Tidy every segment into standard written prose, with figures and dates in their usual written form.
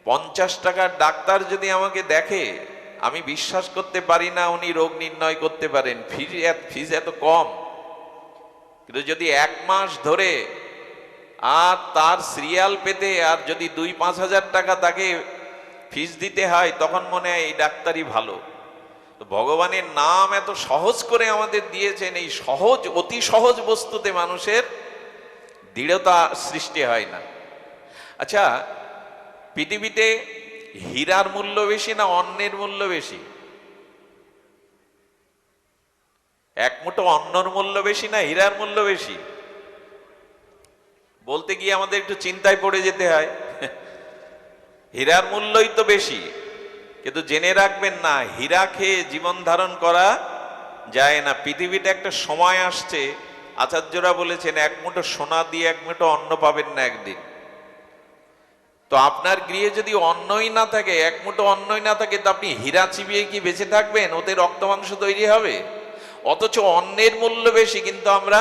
50 টাকার ডাক্তার যদি আমাকে দেখে, আমি বিশ্বাস করতে পারি না উনি রোগ নির্ণয় করতে পারেন, ফিজ এত কম। কিন্তু যদি 1 মাস ধরে আর তার সিরিয়াল পেতে আর যদি 2-5 হাজার টাকা তাকে ফিস দিতে হয়, তখন মনে হয় এই ডাক্তারই ভালো। তো ভগবানের নাম এত সহজ করে আমাদের দিয়েছেন, এই সহজ, অতি সহজ বস্তুতে মানুষের দৃঢ়তা সৃষ্টি হয় না। আচ্ছা, পৃথিবীতে হীরার মূল্য বেশি না অন্নের মূল্য বেশি? এক মুঠো অন্নর মূল্য বেশি না হীরার মূল্য বেশি? বলতে গিয়ে আমাদের একটু চিন্তায় পড়ে যেতে হয়। হীরার মূল্যই তো বেশি, কিন্তু জেনে রাখবেন না, হীরা খেয়ে জীবন ধারণ করা যায় না। পৃথিবীতে একটা সময় আসছে, আচার্যরা বলেছেন, 1 মুঠো সোনা দিয়ে 1 মুঠো অন্ন পাবেন না একদিন। তো আপনার গৃহে যদি অন্নই না থাকে, 1 মুঠো অন্নই না থাকে, তো আপনি হীরা চিবিয়ে কি বেঁচে থাকবেন? ওতে রক্ত মাংস তৈরি হবে। অথচ অন্নের মূল্য বেশি, কিন্তু আমরা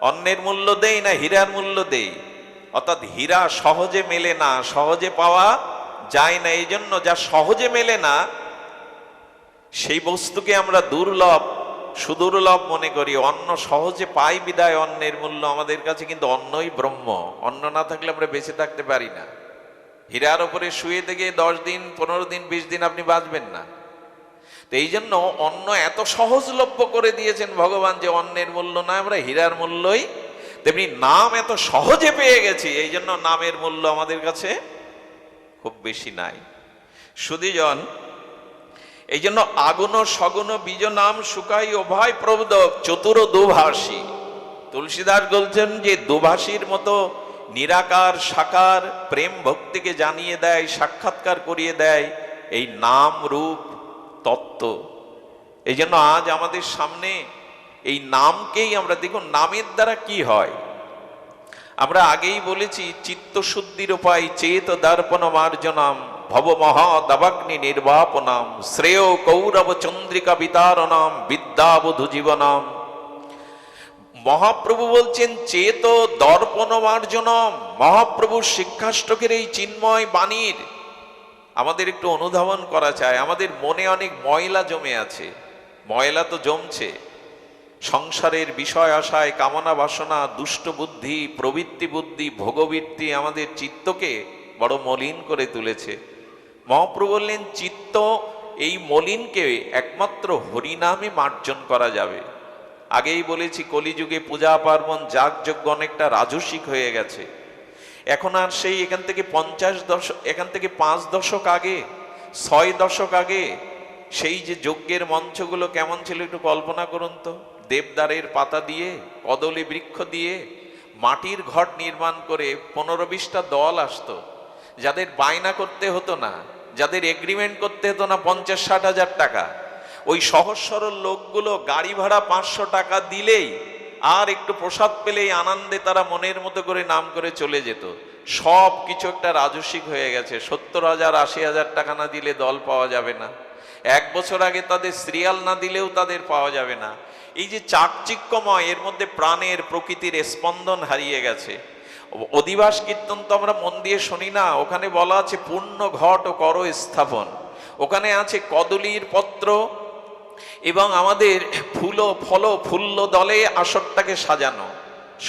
অন্নের মূল্য দেই না, হীরার মূল্য দেই। অর্থাৎ হীরা সহজে মেলে না, সহজে পাওয়া যায় না। এই জন্য যা সহজে মেলে না সেই বস্তুকে আমরা দুর্লভ, সুদুর্লভ মনে করি। অন্ন সহজে পাই বিদায় অন্নের মূল্য আমাদের কাছে, কিন্তু অন্নই ব্রহ্ম। অন্ন না থাকলে আমরা বেঁচে থাকতে পারি না। হীরার উপরে শুয়ে থেকে 10 দিন, 15 দিন, 20 দিন আপনি বাঁচবেন না। তো এই জন্য অন্ন এত সহজলভ্য করে দিয়েছেন ভগবান, যে অন্নের মূল্য না, আমরা হীরার মূল্যই। তেমনি নাম এত সহজে পেয়ে গেছি, এই জন্য নামের মূল্য আমাদের কাছে খুব বেশি নাই। সুধীজন, এই জন্য আগুন সগুন বীজ নাম শুকাই উভয় প্রবোধক চতুর দুভাষী। তুলসীদাস বলছেন যে দুভাষীর মতো নিরাকার সাকার প্রেম ভক্তিকে জানিয়ে দেয়, সাক্ষাৎকার করিয়ে দেয় এই নাম রূপ তত্ত্ব। এই জন্য আজ আমাদের সামনে এই নামকেই আমরা, দেখুন নামের দ্বারা কি হয়। আমরা আগেই বলেছি, চিত্তশুদ্ধির উপায় চেত দর্পণ মার্জনাম ভব মহা দাবাগ্নি নির্বাপনাম শ্রেয় কৌরব চন্দ্রিকা বিতারণাম বিদ্যাবধূ জীবনাম। মহাপ্রভু বলছেন চেত দর্পণ মার্জনম। মহাপ্রভুর শিক্ষাষ্টকের এই চিন্ময় বাণীর আমাদের একটু অনুধাবন করা চাই। আমাদের মনে অনেক ময়লা জমে আছে, ময়লা তো জমছে। সংসারের বিষয় আশায়, কামনা বাসনা, দুষ্ট বুদ্ধি, প্রবৃত্তি বুদ্ধি, ভোগবৃত্তি আমাদের চিত্তকে বড় মলিন করে তুলেছে। মহাপ্রভু বললেন, চিত্ত এই মলিনকে একমাত্র হরিনামে মার্জন করা যাবে। আগেই বলেছি, কলিযুগে পূজা পার্বণ যাগযজ্ঞ অনেকটা রাজসিক হয়ে গেছে। এখন আর সেই এখান থেকে 5 দশক আগে, 6 দশক আগে সেই যে যজ্ঞের মঞ্চগুলো কেমন ছিল একটু কল্পনা করুন তো। দেবদারের পাতা দিয়ে, কদলী বৃক্ষ দিয়ে মাটির ঘট নির্মাণ করে 15-20টা দল আসতো, যাদের বায়না করতে হতো না, যাদের এগ্রিমেন্ট করতে হতো না 50-60 হাজার টাকা। ওই সহজ সরল লোকগুলো গাড়ি ভাড়া 500 টাকা দিলেই আর একটু প্রসাদ পেলেই আনন্দে তারা মনের মতো করে নাম করে চলে যেত। সব কিছু একটা রাজস্বিক হয়ে গেছে। 70,000-80,000 টাকা না দিলে দল পাওয়া যাবে না। 1 বছর আগে তাদের সিরিয়াল না দিলেও তাদের পাওয়া যাবে না। এই যে চাকচিক্যময়, এর মধ্যে প্রাণের প্রকৃতির স্পন্দন হারিয়ে গেছে। অধিবাস কীর্তন তো আমরা মন দিয়ে শুনি না। ওখানে বলা আছে পূর্ণ ঘট ও কর স্থাপন। ওখানে আছে কদলীর পত্র এবং আমাদের ফুল ফল ফুল্ল দলে আসরটাকে সাজানো।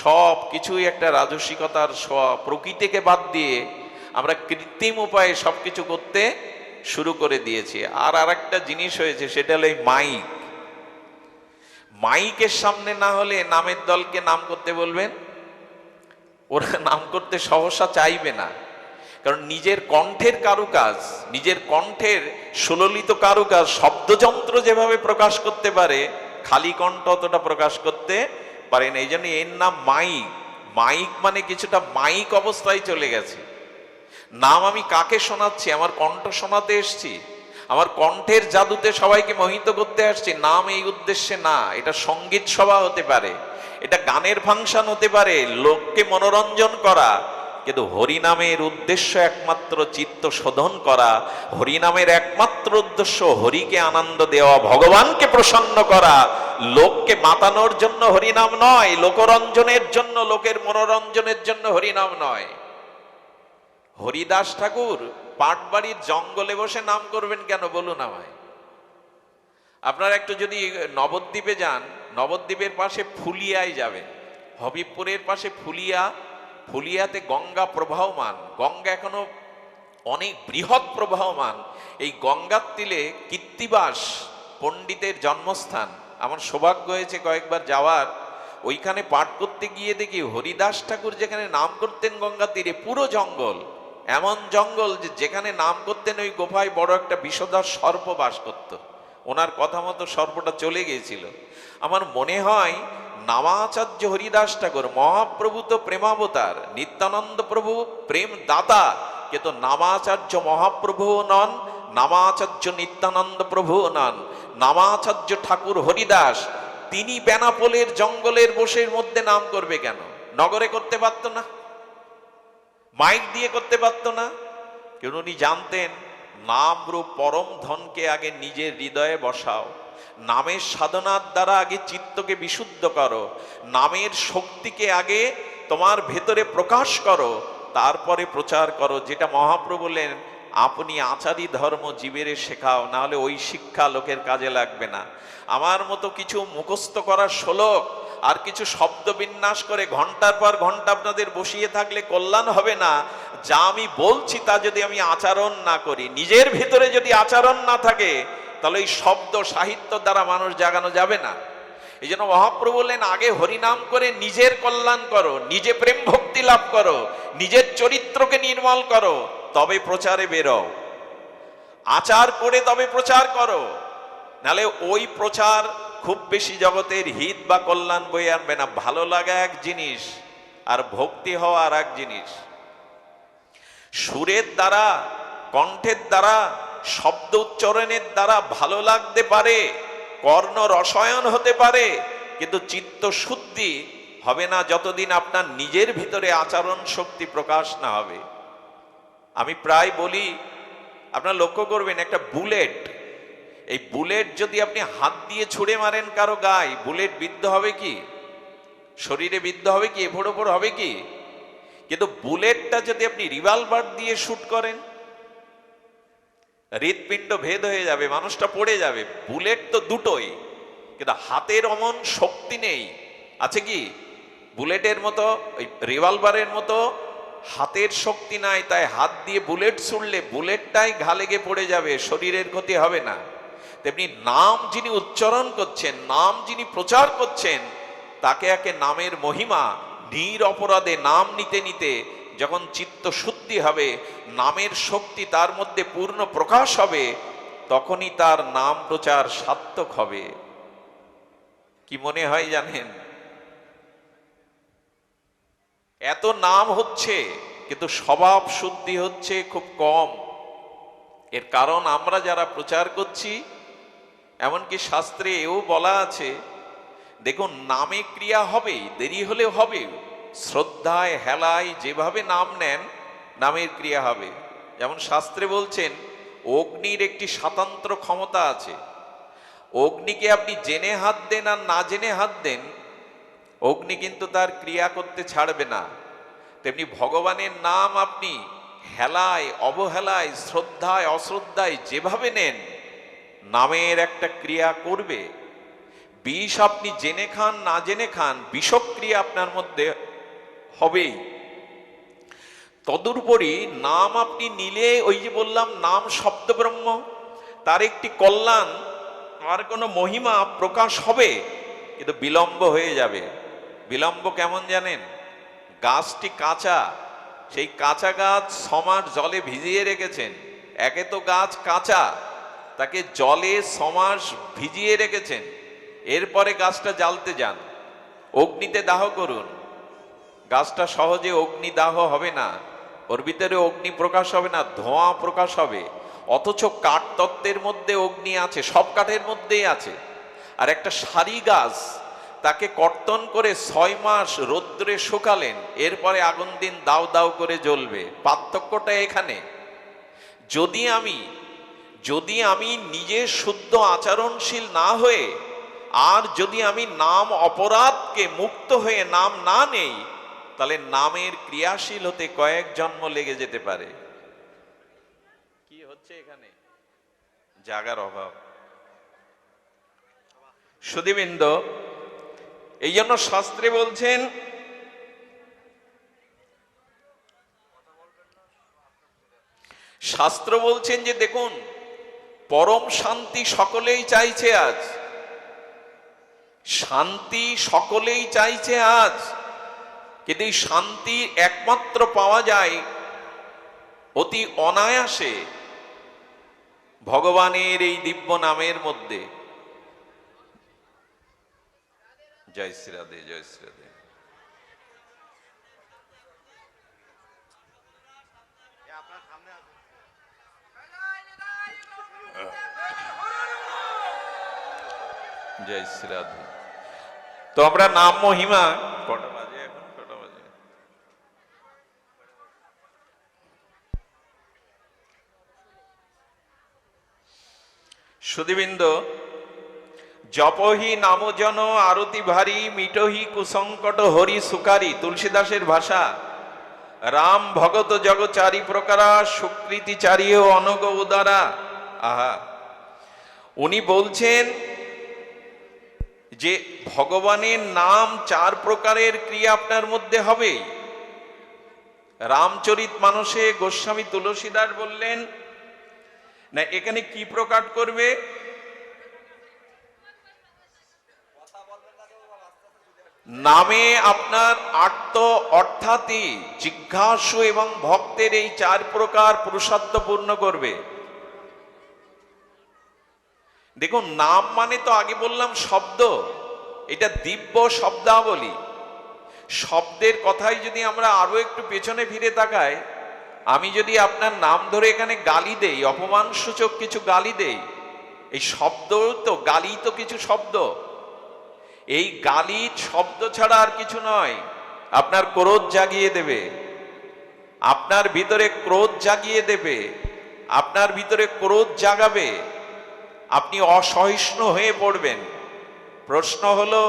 সব কিছুই একটা রাজসিকতার প্রকৃতিকে বাদ দিয়ে আমরা কৃত্রিম উপায়ে সবকিছু করতে শুরু করে দিয়েছি। আর একটা জিনিস হয়েছে, সেটা হলো এই মাইক। মাইকের সামনে না হলে নামের দলকে নাম করতে বলবেন, ওরা নাম করতে সহসা চাইবে না। কারণ নিজের কণ্ঠের কারুকাজ, নিজের কণ্ঠের সুললিত কারুকাজ, শব্দযন্ত্র যেভাবে প্রকাশ করতে পারে, খালি কণ্ঠ অতটা প্রকাশ করতে পারে না। এই জন্য এর নাম মাইক। মাইক মানে কিছুটা মাইক অবস্থায় চলে গেছে। নাম আমি কাকে শোনাচ্ছি? আমার কণ্ঠ শোনাতে এসছি, আমার কণ্ঠের জাদুতে সবাইকে মোহিত করতে আসছি। নাম এই উদ্দেশ্যে না। এটা সঙ্গীত সভা হতে পারে, এটা গানের ফাংশন হতে পারে, লোককে মনোরঞ্জন করা। কিন্তু হরিনামের উদ্দেশ্য একমাত্র চিত্ত শোধন করা। হরিনামের একমাত্র উদ্দেশ্য হরিকে আনন্দ দেওয়া, ভগবানকে প্রসন্ন করা। লোককে মাতানোর জন্য হরিনাম নয়, লোকরঞ্জনের জন্য, লোকের মনোরঞ্জনের জন্য হরিনাম নয়। হরিদাস ঠাকুর পাটবাড়ির জঙ্গলে বসে নাম করবেন কেন বলুন আমায়? আপনারা একটু যদি নবদ্বীপে যান, নবদ্বীপের পাশে ফুলিয়ায় যাবেন, হবিবপুরের পাশে ফুলিয়া, ফুলিয়াতে গঙ্গা প্রবাহমান, গঙ্গা এখনো অনেক বৃহৎ প্রবাহমান। এই গঙ্গার তীরে কীর্তিবাস পণ্ডিতের জন্মস্থান। আমার সৌভাগ্য হয়েছে কয়েকবার যাওয়ার। ওইখানে পাঠ করতে গিয়ে দেখি হরিদাস ঠাকুর যেখানে নাম করতেন গঙ্গা তীরে, পুরো জঙ্গল, এমন জঙ্গল যে যেখানে নাম করতেন ওই গোফায় বড় একটা বিষধর সর্প বাস করত। ওনার কথা মতো সর্পটা চলে গিয়েছিল। আমার মনে হয় নামাচার্য হরিদাস ঠাকুর, মহাপ্রভু তো প্রেমাবতার, নিত্যানন্দ প্রভু প্রেম দাতা, কিন্তু নামাচার্য মহাপ্রভুও নন, নামাচার্য নিত্যানন্দ প্রভুও নন। নামাচার্য ঠাকুর হরিদাস তিনি বেনাপোলের জঙ্গলের বসের মধ্যে নাম করবে কেন? নগরে করতে পারতো না? মাইক দিয়ে করতে পারতো না? কেন? উনি জানতেন নাম রূপ পরম ধনকে আগে নিজের হৃদয়ে বসাও, নামের সাধনার দ্বারা আগে চিত্তকে বিশুদ্ধ করো, নামের শক্তিকে আগে তোমার ভেতরে প্রকাশ করো, তারপরে প্রচার করো। যেটা মহাপ্রভু বললেন, আপনি আচারী ধর্ম জীবেরে শেখাও, না হলে ওই শিক্ষা লোকের কাজে লাগবে না। আমার মতো কিছু মুখস্থ করার শ্লোক আর কিছু শব্দ বিন্যাস করে ঘন্টার পর ঘন্টা আপনাদের বসিয়ে থাকলে কল্যাণ হবে না। যা আমি বলছি তা যদি আমি আচরণ না করি, নিজের ভিতরে যদি আচরণ না থাকে, তাহলে এই শব্দ সাহিত্য দ্বারা মানুষ জাগানো যাবে না। এই জন্য মহাপ্রভু বললেন, আগে হরিনাম করে নিজের কল্যাণ করো, নিজে প্রেম ভক্তি লাভ করো, নিজের চরিত্রকে নির্মল করো, তবে প্রচারে বেরো। আচার করে তবে প্রচার করো, নালে ওই প্রচার খুব বেশি জগতের হিত বা কল্যাণ বয়ে আনবে না। ভালো লাগা এক জিনিস, আর ভক্তি হওয়া আর এক জিনিস। সুরের দ্বারা, কণ্ঠের দ্বারা, শব্দ উচ্চারণের দ্বারা ভালো লাগতে পারে, কর্ণ রসায়ন হতে পারে, কিন্তু চিত্ত শুদ্ধি হবে না যতদিন আপনার নিজের ভিতরে আচরণ শক্তি প্রকাশ না হবে। আমি প্রায় বলি, আপনারা লক্ষ্য করবেন, একটা বুলেট, এই বুলেট যদি আপনি হাত দিয়ে ছুঁড়ে মারেন কারো গায়ে, বুলেট বিদ্ধ হবে কি? শরীরে বিদ্ধ হবে কি? এফোড় ওপর হবে কি? কিন্তু বুলেটটা যদি আপনি রিভলভার দিয়ে শুট করেন, হৃৎপিণ্ড ভেদ হয়ে যাবে, মানুষটা পড়ে যাবে। বুলেট তো দুটোই, কিন্তু হাতের অমন শক্তি নেই। আছে কি? বুলেটের মতো, ওই রিভলভারের মতো হাতের শক্তি নাই, তাই হাত দিয়ে বুলেট ছুড়লে বুলেটটাই ঘা লেগে পড়ে যাবে, শরীরের ক্ষতি হবে না। তেমনি নাম যিনি উচ্চারণ করছেন, নাম যিনি প্রচার করছেন, তাকে একে নামের মহিমা, নির অপরাধে নাম নিতে নিতে যখন চিত্ত শুদ্ধি হবে, নামের শক্তি তার মধ্যে পূর্ণ প্রকাশ হবে, তখনই তার নাম প্রচার সার্থক হবে। কি মনে হয় জানেন? এত নাম হচ্ছে, কিন্তু স্বভাব শুদ্ধি হচ্ছে খুব কম। এর কারণ আমরা যারা প্রচার করছি, এমনকি শাস্ত্রে এও বলা আছে, দেখুন নামে ক্রিয়া হবে, দেরি হলে হবে, শ্রদ্ধায় হেলায় যেভাবে নাম নেন নামের ক্রিয়া হবে। যেমন শাস্ত্রে বলছেন, অগ্নির একটি স্বতন্ত্র ক্ষমতা আছে। অগ্নিকে আপনি জেনে হাত দেন আর না জেনে হাত দেন, অগ্নি কিন্তু তার ক্রিয়া করতে ছাড়বে না। তেমনি ভগবানের নাম আপনি হেলায় অবহেলায়, শ্রদ্ধায় অশ্রদ্ধায় যেভাবে নেন, নামের একটা ক্রিয়া করবে। বিষ আপনি জেনে খান না জেনে খান, বিষক্রিয়া আপনার মধ্যে হবেই। তদুপরি নাম আপনি নিলে, ওই যে বললাম নাম শব্দ ব্রহ্ম, তার একটি কল্যাণ আর কোনো মহিমা প্রকাশ হবে, কিন্তু বিলম্ব হয়ে যাবে। বিলম্ব কেমন জানেন? গাছটি কাঁচা, সেই কাঁচা গাছ 6 মাস জলে ভিজিয়ে রেখেছেন। একে তো গাছ কাঁচা, তাকে জলে 6 মাস ভিজিয়ে রেখেছেন, এরপরে গাছটা জ্বালতে যান, অগ্নিতে দাহ করুন, গাছটা সহজে অগ্নি দাহ হবে না, ওর ভিতরে অগ্নি প্রকাশ হবে না, ধোঁয়া প্রকাশ হবে। অথচ কাঠ তত্ত্বের মধ্যে অগ্নি আছে, সব কাঠের মধ্যেই আছে। আর একটা সারি গাছ, তাকে কর্তন করে 6 মাস রৌদ্রে শুকালেন, এরপরে আগুন দিন দাও দাও করে জ্বলবে। পার্থক্যটা এখানে। যদি আমি নিজে শুদ্ধ আচরণশীল না হয়ে, আর যদি আমি নাম অপরাধকে মুক্ত হয়ে নাম না নেই, তাহলে নামের ক্রিয়াশীল হতে কয়েক জন্ম লেগে যেতে পারে। কি হচ্ছে এখানে? জাগার অভাব। সুধীবৃন্দ, এই জন্য শাস্ত্রে বলছেন শাস্ত্র বলছেন যে দেখুন, পরম শান্তি সকলেই চাইছে আজ, শান্তি সকলেই চাইছে আজ, কিন্তু এই শান্তি একমাত্র পাওয়া যায় অতি অনায়াসে ভগবানের এই দিব্য নামের মধ্যে। জয় শ্রী রাধে, জয় শ্রী রাধে। জয় শ্রী রাধে। তো আমরা নাম মহিমা, কটা বাজে এখন? কটা বাজে? সুধীবৃন্দ, জপহি নামজন আরতি ভারী, মিটহি কুসংকট হরি সুকারি। তুলসীদাসের ভাষা, রাম ভগত জগ চারি প্রকারা, সুকৃতি চারিও অনগ উদারা। আহা, উনি বলছেন যে ভগবানের নাম চার প্রকারের ক্রিয়া আপনার মধ্যে হবে। রামচরিত মানসে গোস্বামী তুলসীদাস বললেন না, এখানে কি প্রকাট করবে? নামে আপনার আর্ত অর্থাৎই জিজ্ঞাসু এবং ভক্তের এই চার প্রকার পুরুষার্থ পূর্ণ করবে। দেখুন, নাম মানে তো আগে বললাম শব্দ, এটা দিব্য শব্দাবলী। শব্দের কথাই যদি আমরা আরো একটু পেছনে ফিরে তাকাই, আমি যদি আপনার নাম ধরে এখানে গালি দেই, অপমান সূচক কিছু গালি দেই, এই শব্দ তো, গালি তো কিছু শব্দ। এই গালি শব্দ ছাড়া আর কিছু নয়, আপনার ক্রোধ জাগিয়ে দেবে, আপনার ভিতরে ক্রোধ জাগিয়ে দেবে, আপনার ভিতরে ক্রোধ জাগাবে, আপনি অসহিষ্ণু হয়ে পড়বেন। প্রশ্ন হলো,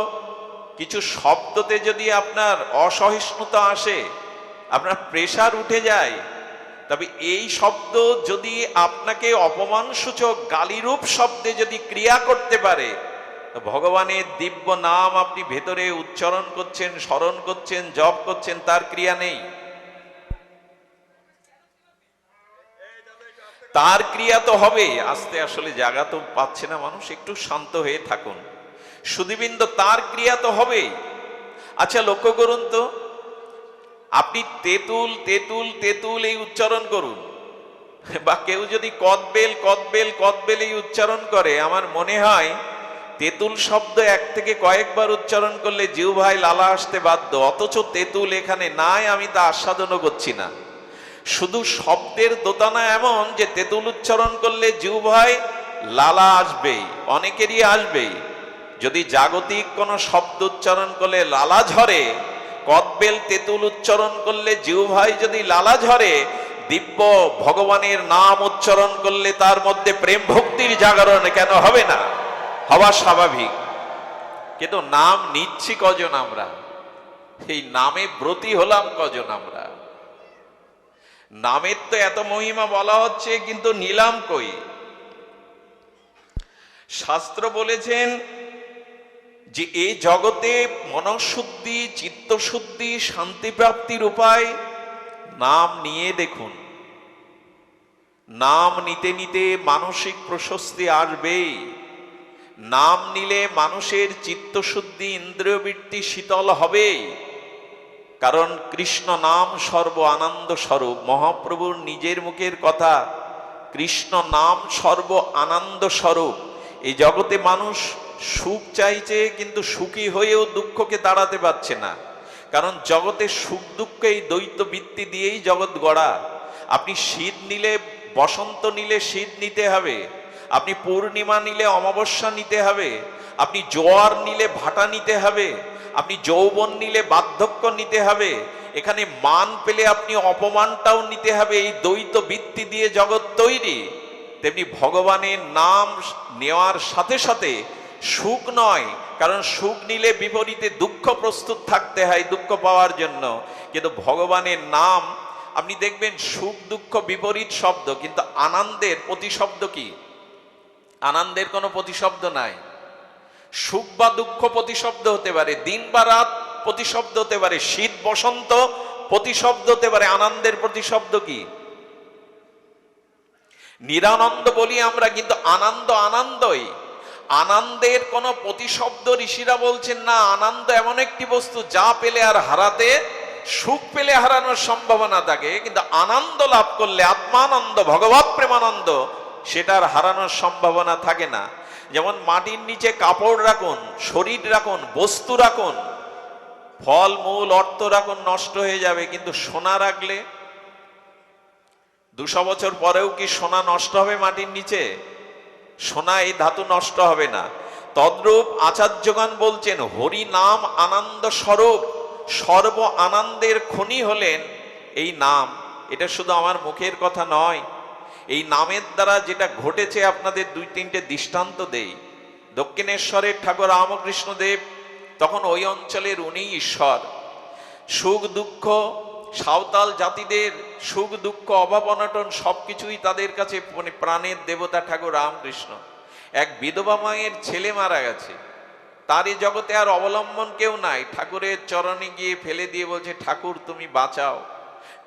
কিছু শব্দতে যদি আপনার অসহিষ্ণুতা আসে, আপনার প্রেসার উঠে যায়, তবে এই শব্দ যদি আপনাকে অপমানসূচক গালিরূপ শব্দে যদি ক্রিয়া করতে পারে, তো ভগবানের দিব্য নাম আপনি ভেতরে উচ্চারণ করছেন, স্মরণ করছেন, জপ করছেন, তার ক্রিয়া নেই। তার ক্রিয়া তো হবে। আস্তে, আসলে জায়গা তো পাচ্ছে না মানুষ, একটু শান্ত হয়ে থাকুন। সুধীবৃন্দ, তার ক্রিয়া তো হবেই। আচ্ছা, লক্ষ্য করুন তো, আপনি তেঁতুল তেঁতুল তেঁতুল এই উচ্চারণ করুন, বা কেউ যদি কদবেল কদবেল কদবেল এই উচ্চারণ করে, আমার মনে হয় তেঁতুল শব্দ এক থেকে কয়েকবার উচ্চারণ করলে জিহ্বায় লালা আসতে বাধ্য, অথচ তেঁতুল এখানে নাই, আমি তা আস্বাদনও করছি না। শুধু শব্দের দোতানা এমন যে তেঁতুল উচ্চারণ করলে জিহ্বায় লালা আসবেই, অনেকেরই আসবেই। যদি জাগতিক কোন শব্দ উচ্চারণ করলে লালা ঝরে, কদবেল তেঁতুল উচ্চারণ করলে জিহ্বায় যদি লালা ঝরে, দিব্য ভগবানের নাম উচ্চারণ করলে তার মধ্যে প্রেম ভক্তির জাগরণ কেন হবে না? হওয়া স্বাভাবিক। কিন্তু নাম নিচ্ছি কজন আমরা? এই নামে ব্রতী হলাম কজন আমরা? নামের তো এত মহিমা বলা হচ্ছে, কিন্তু নিলাম কই? শাস্ত্র বলেছেন যে এই জগতে মনঃশুদ্ধি, চিত্তশুদ্ধি, শান্তি প্রাপ্তির উপায় নাম নিয়ে দেখুন। নাম নিতে নিতে মানসিক প্রশস্তি আসবেই। নাম নিলে মানুষের চিত্তশুদ্ধি, ইন্দ্রিয়বৃত্তি শীতল হবে। কারণ কৃষ্ণ নাম সর্ব আনন্দ স্বরূপ। মহাপ্রভুর নিজের মুখের কথা, কৃষ্ণ নাম সর্ব আনন্দ স্বরূপ। এই জগতে মানুষ সুখ চাইছে, কিন্তু সুখী হয়েও দুঃখকে তাড়াতে পারছে না। কারণ জগতে সুখ দুঃখ এই দ্বৈত বৃত্তি দিয়েই জগৎ গড়া। আপনি শীত নিলে, বসন্ত নিলে শীত নিতে হবে, আপনি পূর্ণিমা নিলে অমাবস্যা নিতে হবে, আপনি জোয়ার নিলে ভাটা নিতে হবে, আপনি যৌবন নিলে বার্ধক্য নিতে হবে। এখানে মান পেলে আপনি অপমানটাও নিতে হবে। এই দ্বৈত বৃত্তি দিয়ে জগৎ তৈরি। তেমনি ভগবানের নাম নেওয়ার সাথে সাথে সুখ নয়, কারণ সুখ নিলে বিপরীতে দুঃখ প্রস্তুত থাকতে হয় দুঃখ পাওয়ার জন্য। কিন্তু ভগবানের নাম আপনি দেখবেন সুখ দুঃখ বিপরীত শব্দ, কিন্তু আনন্দের প্রতিশব্দ কি? আনন্দের কোনো প্রতিশব্দ নাই। সুখ বা দুঃখ প্রতিশব্দ হতে পারে, দিন বা রাত প্রতিশব্দ হতে পারে, শীত বসন্ত প্রতিশব্দ হতে পারে, আনন্দের প্রতিশব্দ কি? নিরানন্দ বলি আমরা, কিন্তু আনন্দ আনন্দই। আনন্দের কোনো প্রতিশব্দ ঋষিরা বলছেন না। আনন্দ এমন একটি বস্তু যা পেলে আর হারাতে, সুখ পেলে হারানোর সম্ভাবনা থাকে, কিন্তু আনন্দ লাভ করলে আত্মানন্দ ভগবৎ প্রেমানন্দ সেটার হারানোর সম্ভাবনা থাকে না। যেমন মাটির নিচে কাপড় রাখুন, শরীর রাখুন, বস্তু রাখুন, ফল মূল অর্থ রাখুন, নষ্ট হয়ে যাবে, কিন্তু সোনা রাখলে 200 বছর পরেও কি সোনা নষ্ট হবে মাটির নিচে? সোনা এই ধাতু নষ্ট হবে না। তদ্রূপ আচার্যগণ বলছেন হরি নাম আনন্দ স্বরূপ, সর্ব আনন্দের খনি হলেন এই নাম। এটা শুধু আমার মুখের কথা নয়, এই নামের দ্বারা যেটা ঘটেছে আপনাদের 2-3টে দৃষ্টান্ত দেই। দক্ষিণেশ্বরের ঠাকুর রামকৃষ্ণ দেব তখন ওই অঞ্চলের উনি ঈশ্বর। সুখ দুঃখ, সাঁওতাল জাতিদের সুখ দুঃখ অভাব অনটন সবকিছুই তাদের কাছে প্রাণের দেবতা ঠাকুর রামকৃষ্ণ। এক বিধবা মায়ের ছেলে মারা গেছে, তার এই জগতে আর অবলম্বন কেউ নাই। ঠাকুরের চরণে গিয়ে ফেলে দিয়ে বলছে, ঠাকুর তুমি বাঁচাও,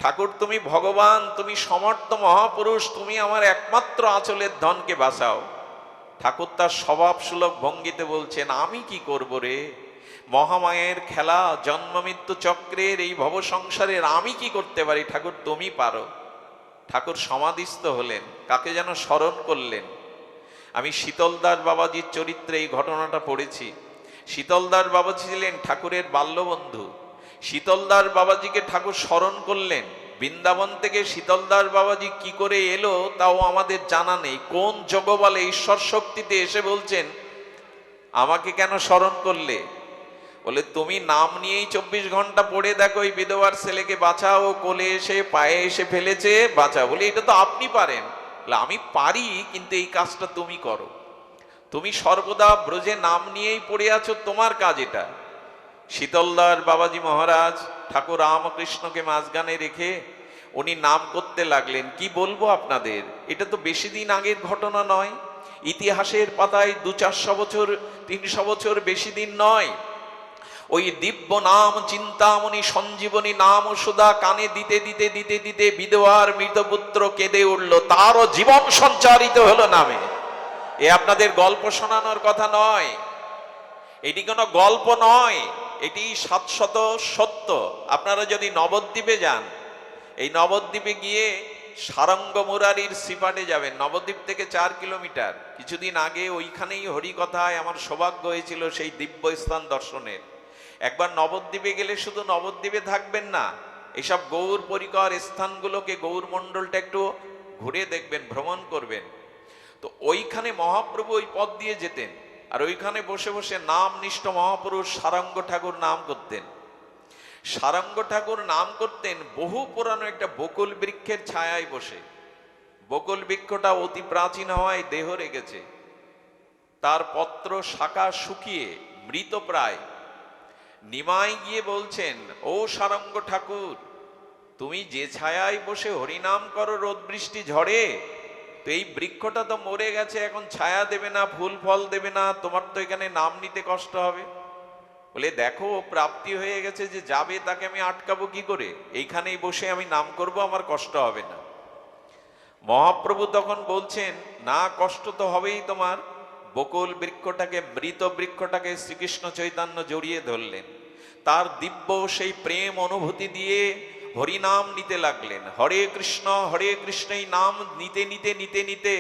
ঠাকুর তুমি ভগবান, তুমি সমর্থ মহাপুরুষ, তুমি আমার একমাত্র আঁচলের ধনকে বাঁচাও। ঠাকুর তার স্বভাব সুলভ ভঙ্গিতে বলছেন, আমি কি করব রে, মহামায়ের খেলা, জন্ম মৃত্যু চক্রের এই ভব সংসারের আমি কি করতে পারি, ঠাকুর তুমি পারো। ঠাকুর সমাধিস্থ হলেন, কাকে যেন স্মরণ করলেন। আমি শীতলদাস বাবাজির চরিত্রে এই ঘটনাটা পড়েছি। শীতলদাস বাবাজি ছিলেন ঠাকুরের বাল্যবন্ধু। শীতলদাস বাবাজিকে ঠাকুর স্মরণ করলেন। বৃন্দাবন থেকে শীতলদাস বাবাজি কি করে এলো তাও আমাদের জানা নেই। কোন যোগবলে ঈশ্বর শক্তিতে এসে বলছেন, আমাকে কেন স্মরণ করলে? বলে, তুমি নাম নিয়েই 24 ঘন্টা পড়ে দেখো এই বিধবার ছেলেকে বাঁচাও, কোলে এসে পায়ে এসে ফেলেছে, বাঁচাও। বলে, এটা তো আপনি পারেন। আমি পারি, কিন্তু এই কাজটা তুমি করো। তুমি সর্বদা ব্রজে নাম নিয়েই পড়ে আছো, তোমার কাজ এটা। শীতলদাস বাবাজি মহারাজ ঠাকুর রামকৃষ্ণকে মাঝখানে রেখে উনি নাম করতে লাগলেন। কি বলবো আপনাদের, এটা তো বেশি দিন আগের ঘটনা নয়, ইতিহাসের পাতায় 200-400 বছর 300 বছর বেশি দিন নয়। ওই দিব্য নাম চিন্তামণি সঞ্জীবনী নাম সুধা কানে দিতে দিতে দিতে দিতে বিধবার মৃতপুত্র কেঁদে উঠল, তারও জীবন সঞ্চারিত হলো নামে। এ আপনাদের গল্প শোনানোর কথা নয়, এটি কোনো গল্প নয়, এটি 700 সত্য। আপনারা যদি নবদ্বীপে যান, এই নবদ্বীপে গিয়ে সারঙ্গ মুরারির শ্রীপাঠে যাবেন। নবদ্বীপ থেকে 4 কিলোমিটার। কিছুদিন আগে ওইখানেই হরিকথায় আমার সৌভাগ্য হয়েছিল সেই দিব্য স্থান দর্শনের। একবার নবদ্বীপে গেলে শুধু নবদ্বীপে থাকবেন না, এসব গৌর পরিকর স্থানগুলোকে, গৌর মণ্ডলটা একটু ঘুরে দেখবেন, ভ্রমণ করবেন। তো ওইখানে মহাপ্রভু ওই পথ দিয়ে যেতেন, আর ওইখানে বসে বসে নাম নিষ্ঠ মহাপুরুষ সারঙ্গ ঠাকুর নাম করতেন। সারঙ্গ ঠাকুর নাম করতেন বহু পুরানো একটা বকুল বৃক্ষের ছায়ায় বসে। বকুল বৃক্ষটা অতি প্রাচীন হওয়ায় দেহ রেগেছে, তার পত্র শাখা শুকিয়ে মৃত প্রায়। নিমাই গিয়ে বলছেন, ও সারঙ্গ ঠাকুর, তুমি যে ছায়ায় বসে হরিনাম করো রোদ বৃষ্টি ঝড়ে, তো এই বৃক্ষটা তো মরে গেছে, এখন ছায়া দেবে না, ফুল ফল দেবে না, তোমার তো এখানে নাম নিতে কষ্ট হবে। বলে, দেখো প্রাপ্তি হয়ে গেছে, যে যাবে তাকে আমি আটকাবো কি করে? এইখানেই বসে আমি নাম করব, আমার কষ্ট হবে না। মহাপ্রভু তখন বলছেন, না কষ্ট তো হবেই তোমার। বকুল বৃক্ষটাকে, মৃত বৃক্ষটাকে শ্রীকৃষ্ণ চৈতন্য জড়িয়ে ধরলেন, তার দিব্য সেই প্রেম অনুভূতি দিয়ে হরিনাম নিতে লাগলেন। হরে কৃষ্ণ এই নাম নিতে নিতে নিতে নিতে,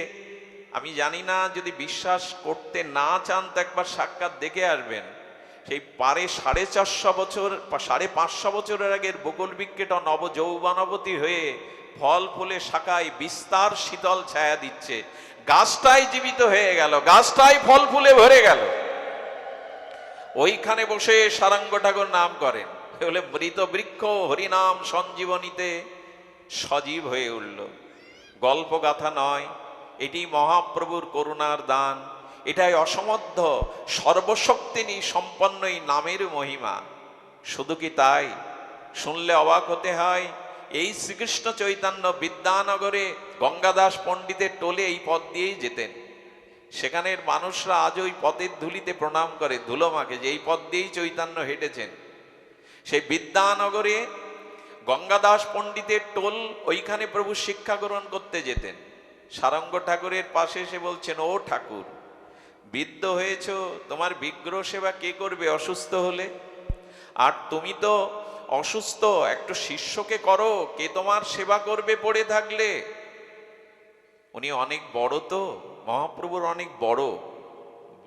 আমি জানি না, যদি বিশ্বাস করতে না চান তো একবার সাক্ষাৎ দেখে আসবেন। সেই পারে 450 বছর 550 বছরের আগের বকুল বৃক্ষটা নব যৌবনবতী হয়ে ফল ফুলে শাখায় বিস্তার শীতল ছায়া দিচ্ছে। গাছটাই জীবিত হয়ে গেল, গাছটাই ফল ফুলে ভরে গেল। ওইখানে বসে সারঙ্গ ঠাকুর নাম করেন। বলে, মৃত বৃক্ষ হরিনাম সঞ্জীবনীতে সজীব হয়ে উঠল। গল্প গাথা নয়, এটি মহাপ্রভুর করুণার দান। এটাই অসমর্থ সর্বশক্তিনী সম্পন্ন এই নামের মহিমা। শুধু কি তাই, শুনলে অবাক হতে হয়, এই শ্রীকৃষ্ণ চৈতন্য বিদ্যানগরে গঙ্গাদাস পণ্ডিতের টোলে এই পথ দিয়েই যেতেন। সেখানের মানুষরা আজ ওই পথের ধুলিতে প্রণাম করে, ধুলো মাকে, যে এই পথ দিয়েই চৈতন্য হেঁটেছেন। সেই বিদ্যানগরে গঙ্গাদাস পণ্ডিতের টোল, ওইখানে প্রভু শিক্ষা গ্রহণ করতে যেতেন। সারঙ্গ ঠাকুরের পাশে এসে বলছেন, ও ঠাকুর, বৃদ্ধ হয়েছ, তোমার বিগ্রহ সেবা কে করবে অসুস্থ হলে? আর তুমি তো অসুস্থ, একটু শিষ্যকে করো, কে তোমার সেবা করবে পড়ে থাকলে? উনি অনেক বড়, তো মহাপ্রভুর অনেক বড়,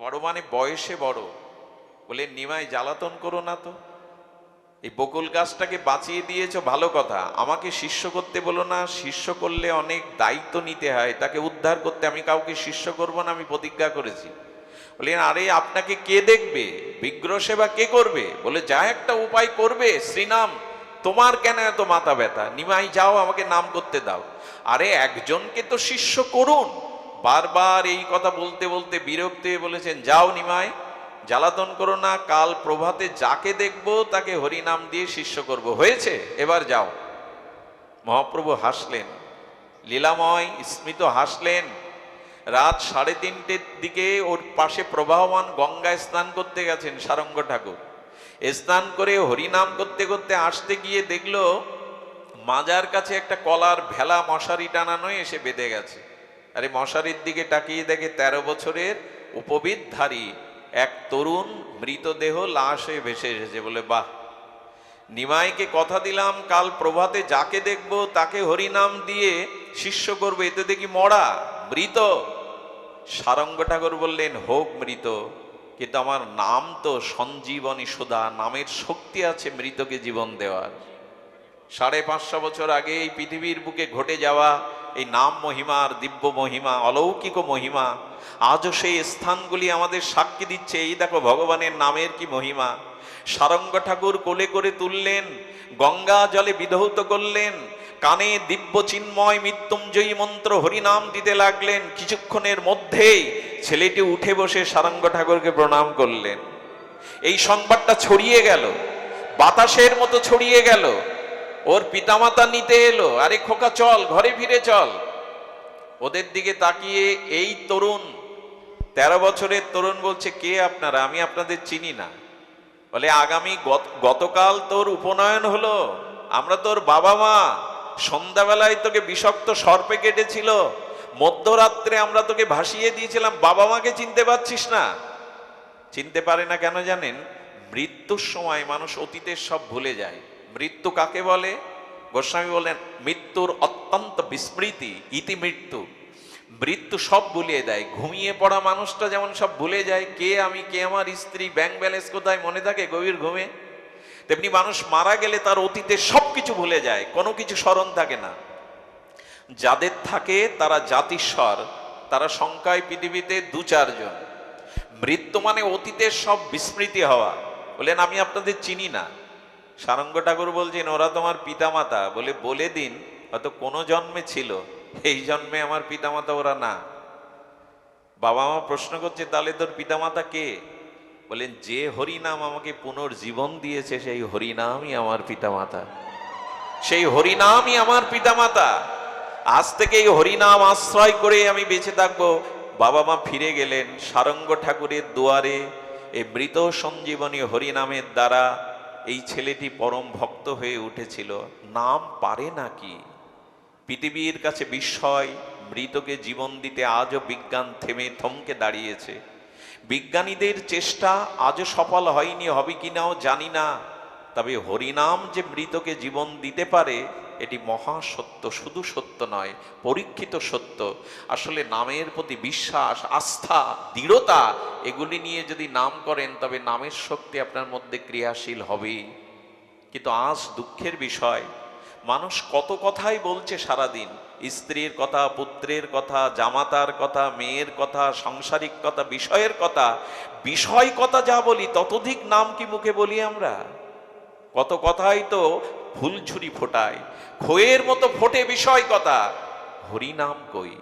বড় মানে বয়সে বড়। বলে, নিমাই জ্বালাতন করো না তো, এই বকুল গাছটাকে বাঁচিয়ে দিয়েছ ভালো কথা, আমাকে শিষ্য করতে বলো না, শিষ্য করলে অনেক দায়িত্ব নিতে হয়, তাকে উদ্ধার করতে আমি কাউকে শিষ্য করব না, আমি প্রতিজ্ঞা করেছি। বলে, আরে আপনাকে কে দেখবে, বিগ্রহ সেবা কে করবে? বলে, যা একটা উপায় করবে, শ্রীনাম। তোমার কেন এত মাথা ব্যথা? নিমাই যাও, আমাকে নাম করতে দাও। আরে একজনকে তো শিষ্য করুন। বারবার এই কথা বলতে বলতে বিরক্ত হয়ে বলেছেন, যাও নিমাই, জ্বালাতন করো না, কাল প্রভাতে যাকে দেখবো তাকে হরিনাম দিয়ে শিষ্য করব, হয়েছে, এবার যাও। মহাপ্রভু হাসলেন, লীলাময় স্মিত হাসলেন। রাত 3:30-র দিকে ওর পাশে প্রবাহমান গঙ্গায় স্নান করতে গেছেন সারঙ্গ ঠাকুর। স্নান করে হরিনাম করতে করতে আসতে গিয়ে দেখলো মাজার কাছে একটা কলার ভেলা মশারি টানানো এসে বেঁধে গেছে। আরে মশারির দিকে তাকিয়ে দেখে 13 বছরের উপবিদধারী এক তরুণ মৃতদেহ লাশ হয়ে ভেসে এসেছে। বলে, বাহ, নিমাইকে কথা দিলাম কাল প্রভাতে যাকে দেখবো তাকে হরিনাম দিয়ে শিষ্য করবে, এতে দেখি মরা, মৃত। সারঙ্গ ঠাকুর বললেন, হোক মৃত, কিন্তু আমার নাম তো সঞ্জীবনী সুধা, নামের শক্তি আছে মৃতকে জীবন দেওয়ার। 550 বছর আগে এই পৃথিবীর বুকে ঘটে যাওয়া এই নাম মহিমার দিব্য মহিমা, অলৌকিক মহিমা, আজও সেই স্থানগুলি আমাদের সাক্ষী দিচ্ছে। এই দেখো ভগবানের নামের কি মহিমা। সারঙ্গ ঠাকুর কোলে করে তুললেন, গঙ্গা জলে বিধৌত করলেন, কানে দিব্য চিন্ময় মৃত্যুঞ্জয়ী মন্ত্র হরিনাম দিতে লাগলেন। কিছুক্ষণের মধ্যেই ছেলেটি উঠে বসে সারঙ্গ ঠাকুরকে প্রণাম করলেন। এই সংবাদটা ছড়িয়ে গেল, বাতাসের মতো ছড়িয়ে গেল। ওর পিতামাতা নিতে এলো, আরে খোকা চল, ঘরে ফিরে চল। ওদের দিকে তাকিয়ে এই তরুণ, 13 বছরের তরুণ বলছে, কে আপনারা? আমি আপনাদের চিনি না। বলে, আগামী গতকাল তোর উপনয়ন হলো, আমরা তোর বাবা মা। সন্ধ্যাবেলায় তোকে বিষাক্ত সর্পে কেটেছিল, মধ্যরাত্রে আমরা তোকে ভাসিয়ে দিয়েছিলাম, বাবা মাকে চিনতে পারছিস না? চিনতে পারে না কেন জানেন? মৃত্যুর সময় মানুষ অতীতের সব ভুলে যায়। মৃত্যু কাকে বলে? গোস্বামী বলেন, মৃত্যুর অত্যন্ত বিস্মৃতি ইতি মৃত্যু। মৃত্যু সব ভুলিয়ে দেয়। ঘুমিয়ে পড়া মানুষটা যেমন সব ভুলে যায়, কে আমি, কে আমার স্ত্রী, ব্যাংক ব্যালেন্স কোথায়, মনে থাকে গভীর ঘুমে। তেমনি মানুষ মারা গেলে তার অতীতের সবকিছু ভুলে যায়, কোনো কিছু স্মরণ থাকে না। যাদের থাকে তারা জাতিস্বর, তারা সংখ্যায় পৃথিবীতে 2-4 জন। মৃত্যু মানে অতীতের সব বিস্মৃতি হওয়া। বলেন, আমি আপনাদের চিনি না। সারঙ্গ ঠাকুর বলছেন, ওরা তোমার পিতামাতা। বলে, বলে দিন, হয়তো কোনো জন্মে ছিল, এই জন্মে আমার পিতামাতা ওরা না। বাবা মা প্রশ্ন করছে, তাহলে তোর পিতামাতা কে? বলেন, যে হরিনাম আমাকে পুনর্জীবন দিয়েছে সেই হরিনামই আমার পিতামাতা, সেই হরিনামই আমার পিতামাতা। আজ থেকে এই হরিনাম আশ্রয় করে আমি বেঁচে থাকবো। বাবা মা ফিরে গেলেন সারঙ্গ ঠাকুরের দুয়ারে। এই মৃত সঞ্জীবনী হরিনামের দ্বারা এই ছেলেটি পরম ভক্ত হয়ে উঠেছিল। নাম পারে নাকি? পৃথিবীর কাছে বিস্ময়, মৃতকে জীবন দিতে আজও বিজ্ঞান থেমে থমকে দাঁড়িয়েছে। বিজ্ঞানীদের চেষ্টা আজও সফল হয়নি, হবে কিনাও জানি না। তবে হরিনাম যে মৃতকে জীবন দিতে পারে এটি মহা সত্য, শুধু সত্য নয়, পরীক্ষিত সত্য। আসলে নামের প্রতি বিশ্বাস, আস্থা, দৃঢ়তা এগুলি নিয়ে যদি নাম করেন তবে নামের শক্তি আপনার মধ্যে ক্রিয়াশীল হবে। কিন্তু আজ দুঃখের বিষয়, মানুষ কত কথাই বলছে সারাদিন, স্ত্রীর কথা, পুত্রের কথা, জামাতার কথা, মেয়ের কথা, সাংসারিক কথা, বিষয়ের কথা। বিষয় কথা যা বলি ততোধিক নাম কি মুখে বলি আমরা? কত কথাই তো ফুলঝুরি ফোটায়, খইয়ের মতো ফোটে বিষয় কথা, হরিনাম কই?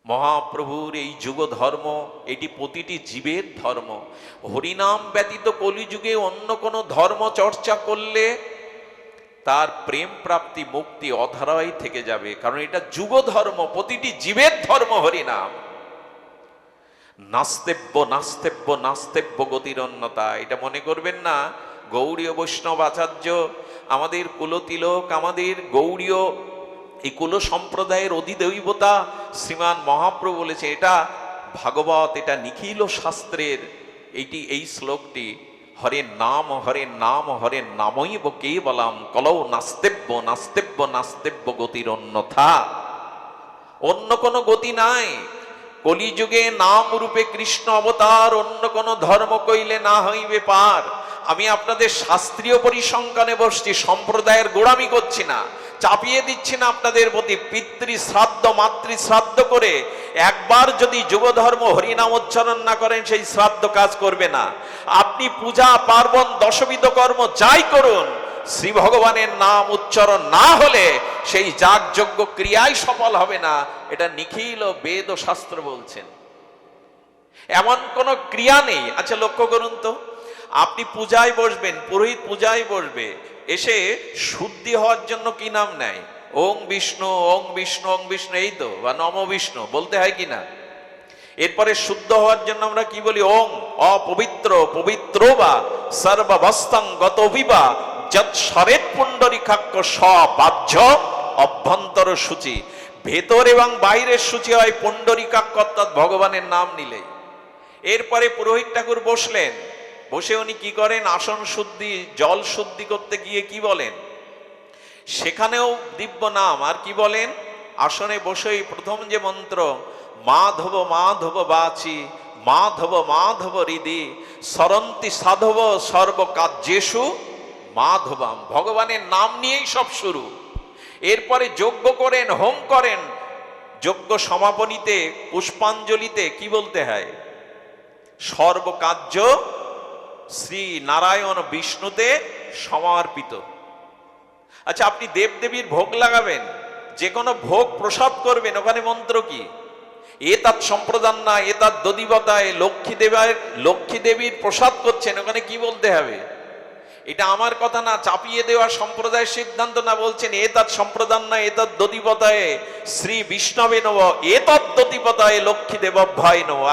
মহাপ্রভুর এই যুগ ধর্ম, এটি প্রতিটি জীবের ধর্ম। হরিনাম ব্যতীত কলিযুগে অন্য কোনো ধর্ম চর্চা করলে তার প্রেম প্রাপ্তি মুক্তি অধরাই থেকে যাবে, কারণ এটা যুগ ধর্ম, প্রতিটি জীবের ধর্ম হরিনাম। নাস্তেব্য নাস্তেব্য নাস্তেব্য গতিরন্যতা, এটা মনে করবেন না গৌড়ীয় বৈষ্ণব আচার্য, আমাদের কুলতিলক, আমাদের গৌড়ীয় এই কুল সম্প্রদায়ের অধিদৈবতা শ্রীমান মহাপ্রভু বলেছে, এটা ভাগবত, এটা নিখিল শাস্ত্রের এই শ্লোকটি। হরে নাম হরে নাম হরে নামৈব কেবলম কলৌ নাস্তেব্য নাস্তেব্য নাস্তেব্য গতিরন্যথা। অন্য কোনো গতি নাই। কলিযুগে নাম রূপে কৃষ্ণ অবতার, অন্য কোন ধর্ম কইলে না হইবে পার। আমি আপনাদের শাস্ত্রীয় পরিসংখ্যানে বসছি, সম্প্রদায়ের গোড়ামি করছি না, চাপিয়ে দিচ্ছি না আপনাদের প্রতি। পিতৃ শ্রাদ্ধ মাতৃ শ্রাদ্ধ করে একবার যদি যুগ ধর্ম হরিনাম উচ্চারণ না করেন, সেই শ্রাদ্ধ কাজ করবে না। আপনি পূজা পার্বণ দশবিধ কর্ম যাই করুন, শ্রী ভগবানের নাম উচ্চারণ না হলে সেই যাগযজ্ঞ ক্রিয়াই সফল হবে না। এটা নিখিল বেদ ও শাস্ত্র বলছেন। এমন কোন ক্রিয়া নেই। আচ্ছা লক্ষ্য করুন তো, আপনি পূজায় বসবেন, পুরোহিত পূজায় বসবে, এসে শুদ্ধি হওয়ার জন্য কি নাম নেয়? ওং বিষ্ণু ওং বিষ্ণু ওং বিষ্ণু, এই তো, বা নম বিষ্ণু বলতে হয় কিনা? এরপরে শুদ্ধ হওয়ার জন্য আমরা কি বলি? ওং অপবিত্র পবিত্র বা সর্ববস্তং গতবিবা যৎ সরেত পুণ্ডরিকাক্ষ সবাহ্য অভ্যন্তর সূচি। ভেতর এবং বাইরের সূচি হয় পুণ্ডরিকাক্ষ, অর্থাৎ ভগবানের নাম নিলেই। এরপরে পুরোহিত ঠাকুর বসলেন, বসে উনি কি করেন? আসন শুদ্ধি, জল শুদ্ধি করতে গিয়ে কি বলেন? সেখানেও দিব্য নাম। আর কি বলেন? আসনে বসেই প্রথম যে মন্ত্র, মাধব মাধব বাচি মাধব মাধব হৃদি সরন্তি সাধব সর্বকার্যেষু মাধবাম। ভগবানের নাম নিয়েই সব শুরু। এরপরে যজ্ঞ করেন, হোম করেন। যজ্ঞ সমাপনীতে পুষ্পাঞ্জলিতে কি বলতে হয়? সর্বকার্য শ্রী নারায়ণ বিষ্ণুতে সমর্পিত। আচ্ছা, আপনি দেবদেবীর ভোগ লাগাবেন, যে কোনো ভোগ প্রসাদ করবেন, ওখানে মন্ত্র কি? এতাৎ সম্প্রদান্না এতাৎ দধিবতায়, লক্ষ্মী দেবীর প্রসাদ করছেন, ওখানে কি বলতে হবে? এটা আমার কথা না, চাপিয়ে দেওয়া সম্প্রদায়ের সিদ্ধান্ত না। বলছেন এতাৎ সম্প্রদান্না এতাৎ দধিবতায় শ্রী বিষ্ণবে নমঃ এতাৎ দধিবতায় লক্ষ্মী দেবভ্যায় নমঃ।